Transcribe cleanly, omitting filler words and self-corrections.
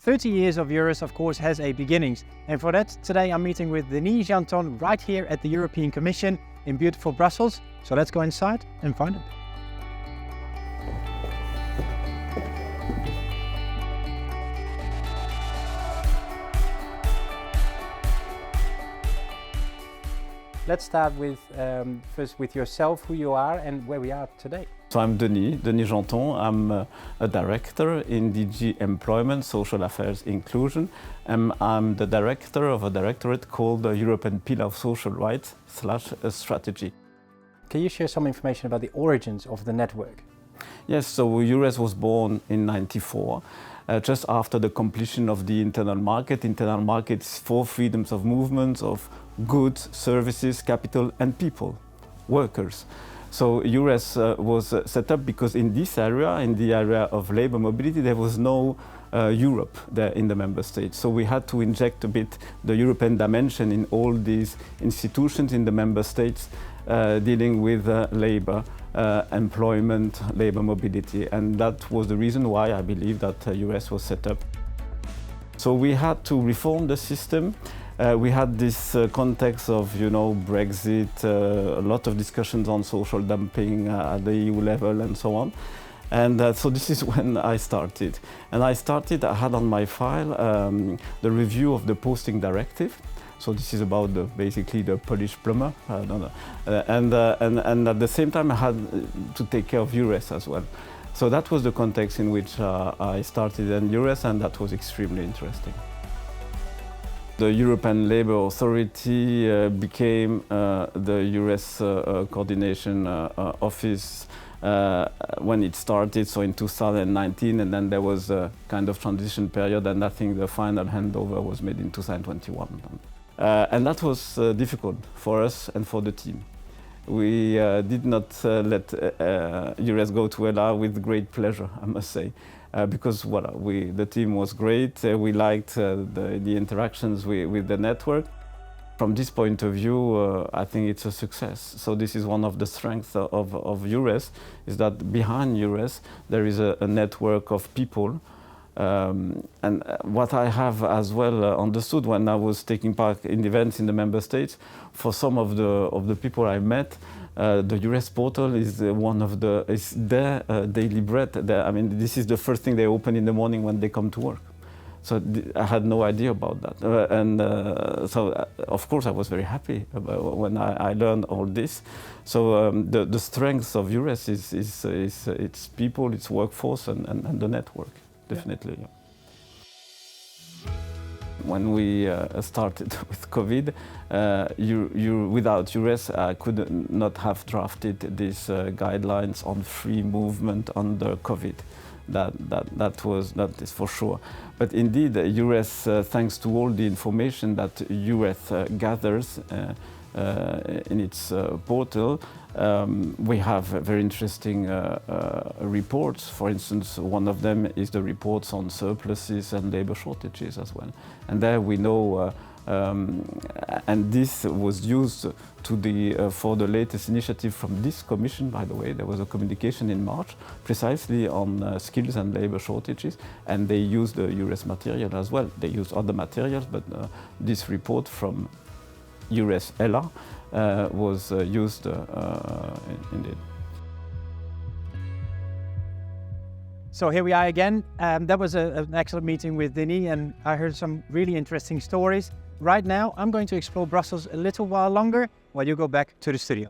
30 years of EURES, of course, has a beginnings. And for that, today I'm meeting with Denis Genton right here at the European Commission in beautiful Brussels. So let's go inside and find him. Let's start with first with yourself, who you are and where we are today. So I'm Denis Genton. I'm a director in DG Employment, Social Affairs, Inclusion. I'm the director of a directorate called the European Pillar of Social Rights / Strategy. Can you share some information about the origins of the network? Yes, so EURES was born in '94, just after the completion of the internal market. Internal market is for freedoms of movement of goods, services, capital and people, workers. So EURES was set up because in this area, in the area of labor mobility, there was no Europe there in the member states. So we had to inject a bit the European dimension in all these institutions in the member states dealing with labor, employment, labor mobility. And that was the reason why I believe that EURES was set up. So we had to reform the system. We had this context of, Brexit, a lot of discussions on social dumping at the EU level and so on. And so this is when I started. And I had on my file the review of the posting directive. So this is about basically the Polish plumber. And at the same time I had to take care of EURES as well. So that was the context in which I started in EURES, and that was extremely interesting. The European Labour Authority became the EURES coordination office when it started, so in 2019, and then there was a kind of transition period, and I think the final handover was made in 2021. And that was difficult for us and for the team. We did not let EURES go to ELA with great pleasure, I must say. Because the team was great, we liked the interactions with the network. From this point of view, I think it's a success. So this is one of the strengths of EURES, is that behind EURES there is a network of people. And what I have as well understood when I was taking part in events in the member states, for some of the people I met, the EURES portal is their daily bread. This is the first thing they open in the morning when they come to work. So I had no idea about that, so of course I was very happy when I learned all this. So the strength of EURES is its people, its workforce, and the network, definitely. Yeah. When we started with COVID, without EURES, I could not have drafted these guidelines on free movement under COVID. That is for sure. But indeed, EURES, thanks to all the information that EURES gathers in its portal, we have very interesting reports. For instance, one of them is the reports on surpluses and labor shortages as well. And there we know, and this was used for the latest initiative from this Commission, by the way. There was a communication in March precisely on skills and labor shortages, and they used the EURES material as well. They used other materials, but this report from EURES ELA was used indeed. So here we are again. That was an excellent meeting with Denis, and I heard some really interesting stories. Right now, I'm going to explore Brussels a little while longer while you go back to the studio.